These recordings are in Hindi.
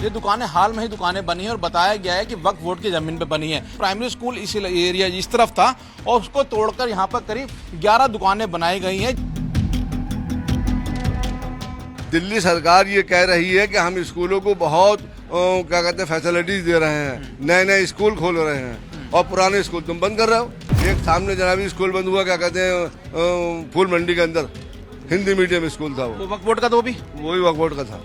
ये दुकानें हाल में ही दुकानें बनी है और बताया गया है कि वक्फ बोर्ड की जमीन पे बनी है। प्राइमरी स्कूल इस एरिया इस तरफ था और उसको तोड़कर यहाँ पर करीब 11 दुकानें बनाई गई हैं। दिल्ली सरकार ये कह रही है कि हम स्कूलों को बहुत क्या कहते हैं फैसिलिटीज दे रहे हैं, नए नए स्कूल खोल रहे हैं और पुराने स्कूल तुम बंद कर रहे हो। एक सामने जनाबी स्कूल बंद हुआ, क्या कहते हैं फूल मंडी के अंदर, हिंदी मीडियम स्कूल था वो वक्फ बोर्ड का तो भी वही वक्फ बोर्ड का था,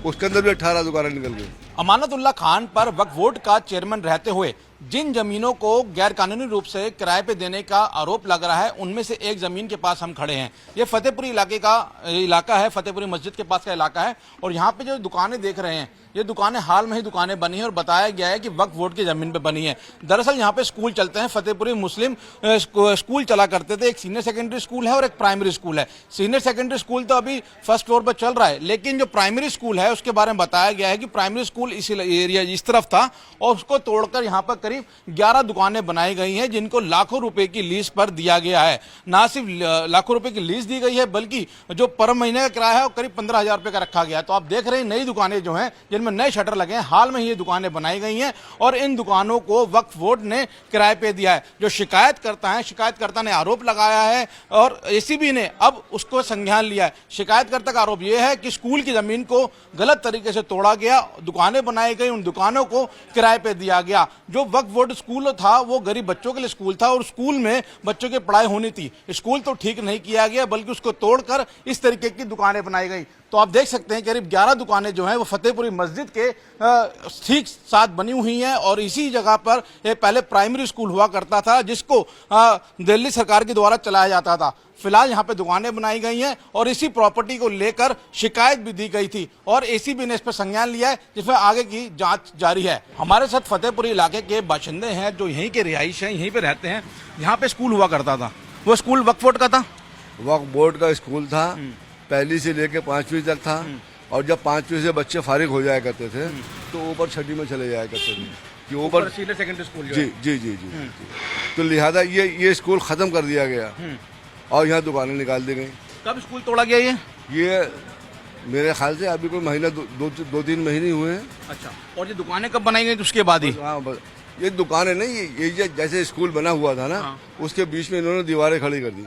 उसके अंदर भी 18 दुकानें निकल गई। अमानतुल्लाह खान पर वक्फ बोर्ड का चेयरमैन रहते हुए जिन जमीनों को गैर कानूनी रूप से किराए पे देने का आरोप लग रहा है, उनमें से एक जमीन के पास हम खड़े हैं। ये फतेहपुरी इलाका है, फतेहपुरी मस्जिद के पास का इलाका है और यहाँ पे जो दुकानें देख रहे हैं, ये दुकानें हाल में ही दुकानें बनी है और बताया गया है कि वक्फ बोर्ड की जमीन पे बनी है। दरअसल यहाँ पे स्कूल चलते हैं, फतेहपुरी मुस्लिम स्कूल चला करते थे। एक सीनियर सेकेंडरी स्कूल है और एक प्राइमरी स्कूल है। सीनियर सेकेंडरी स्कूल तो अभी फर्स्ट फ्लोर पर चल रहा है, लेकिन जो प्राइमरी स्कूल है उसके बारे में बताया गया है कि प्राइमरी स्कूल इस एरिया इस तरफ था और उसको तोड़कर यहाँ पर करीब 11 दुकानें बनाई गई हैं, जिनको लाखों रुपए की लीज पर दिया गया है। ना सिर्फ लाखों रुपए की लीज दी गई है, बल्कि जो पर महीने का किराया है वो करीब 15,000 रुपए का रखा गया है। तो आप देख रहे हैं नई दुकानें जो हैं, जिनमें नए शटर लगे हैं, हाल में ही ये दुकानें बनाई गई हैं और इन दुकानों को वक्फ बोर्ड ने किराए पे दिया है। जो शिकायतकर्ता ने आरोप लगाया है और एसीबी ने अब उसको संज्ञान लिया है। शिकायतकर्ता का आरोप यह है कि स्कूल की जमीन को गलत तरीके से तोड़ा गया, दुकानें बनाई गई, उन दुकानों को किराए पे दिया गया। जो वक्फ बोर्ड स्कूल था वो गरीब बच्चों के लिए स्कूल था और स्कूल में बच्चों की पढ़ाई होनी थी। स्कूल तो ठीक नहीं किया गया, बल्कि उसको तोड़कर इस तरीके की दुकानें बनाई गई। तो आप देख सकते हैं करीब 11 दुकानें जो हैं वो फतेहपुरी मस्जिद के ठीक साथ बनी हुई हैं और इसी जगह पर पहले प्राइमरी स्कूल हुआ करता था, जिसको दिल्ली सरकार के द्वारा चलाया जाता था। फिलहाल यहाँ पे दुकानें बनाई गई हैं और इसी प्रॉपर्टी को लेकर शिकायत भी दी गई थी और एसीबी ने इस पर संज्ञान लिया है, जिसमें आगे की जांच जारी है। हमारे साथ फतेहपुरी इलाके के बाशिंदे हैं जो यहीं के रिहाइश हैं, यहीं पे रहते हैं। यहाँ पे स्कूल हुआ करता था, वो स्कूल वक्फ बोर्ड का था? वक्फ बोर्ड का स्कूल था, पहली से लेके 5वीं तक था और जब 5वीं से बच्चे फारिग हो जाया करते थे तो ऊपर 6ठी में चले जाया करते थे कि ऊपर सीनियर सेकेंडरी स्कूल। जी जी जी जी तो लिहाजा ये स्कूल खत्म कर दिया गया और यहाँ दुकानें निकाल दी गई। कब स्कूल तोड़ा गया ये मेरे ख्याल से अभी कोई महीना 2-3 महीने हुए हैं। अच्छा, और ये दुकानें कब बनाई गई उसके बाद ही? हाँ, ये दुकानें नहीं, ये जैसे स्कूल बना हुआ था ना, उसके बीच में इन्होंने दीवारें खड़ी कर दी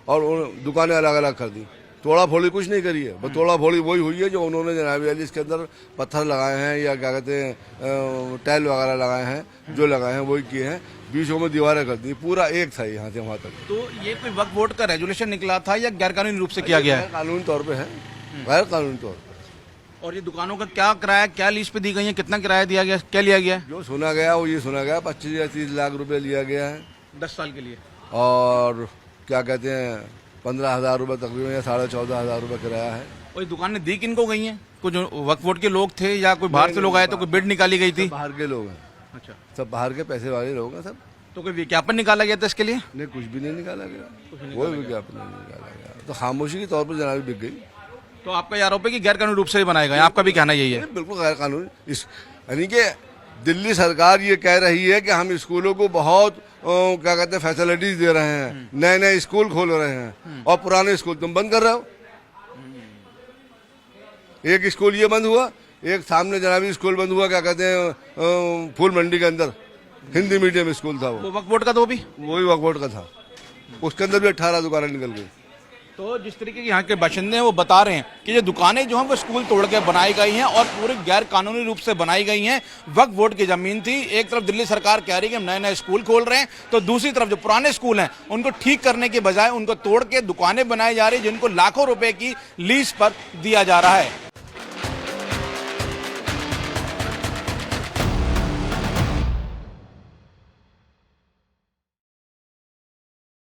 और दुकानें अलग अलग कर दी। तोड़ा फोड़ी कुछ नहीं करी है, बस तोड़ा फोड़ी वही हुई है जो उन्होंने जनाबी अली इसके अंदर पत्थर लगाए हैं या क्या कहते हैं टाइल वगैरह लगाए हैं, जो लगाए हैं वही किए हैं। बीचों में दीवारें कर दी, पूरा एक था यहाँ से वहाँ तक। तो ये कोई वक्फ बोर्ड का रेजुलेशन निकला था या गैर कानूनी रूप से किया गया है? कानूनी तौर पे है, गैर कानूनी तौर पर। और ये दुकानों का क्या किराया, क्या लीज पे दी गई है, कितना किराया दिया गया, क्या लिया गया है? जो सुना गया वो ये सुना गया 25 या 30 लाख रुपए लिया गया है 10 साल के लिए। और क्या कहते हैं 15,000 रुपये तकरीबन या 14,500 रुपये किराया है। और ये दुकानें दी किनको गई हैं? कुछ वक्फ बोर्ड के लोग थे या कोई बाहर से लोग आए तो कोई बिड निकाली गई थी? बाहर के लोग हैं। अच्छा, सब बाहर के पैसे वाले लोग हैं सब। तो कोई विज्ञापन निकाला गया था इसके लिए? नहीं, कुछ भी नहीं निकाला गया, कोई विज्ञापन नहीं निकाला गया, तो खामोशी के तौर पर जनाबी बिक गई। तो आपका ये आरोप है कि गैर कानूनी रूप से बनाए गए, आपका भी कहना यही है? बिल्कुल गैर कानूनी। यानी कि दिल्ली सरकार ये कह रही है कि हम स्कूलों को बहुत क्या कहते हैं फैसिलिटीज दे रहे हैं, नए नए स्कूल खोल रहे हैं और पुराने स्कूल तुम बंद कर रहे हो। एक स्कूल ये बंद हुआ, एक सामने जनाबी स्कूल बंद हुआ, क्या कहते हैं फूल मंडी के अंदर, हिंदी मीडियम स्कूल था वो वक्फ बोर्ड का तो भी वही वक्फ बोर्ड का था, उसके अंदर भी 18 दुकानें निकल गई। तो जिस तरीके के यहाँ के बाशिंदे हैं वो बता रहे हैं कि ये दुकानें जो हैं वो स्कूल तोड़ के बनाई गई हैं और पूरे गैर कानूनी रूप से बनाई गई हैं। वक्फ बोर्ड की जमीन थी, एक तरफ दिल्ली सरकार कह रही है कि हम नए नए स्कूल खोल रहे हैं, तो दूसरी तरफ जो पुराने स्कूल हैं उनको ठीक करने के बजाय उनको तोड़ के दुकानें बनाई जा रही है, जिनको लाखों रुपए की लीज पर दिया जा रहा है।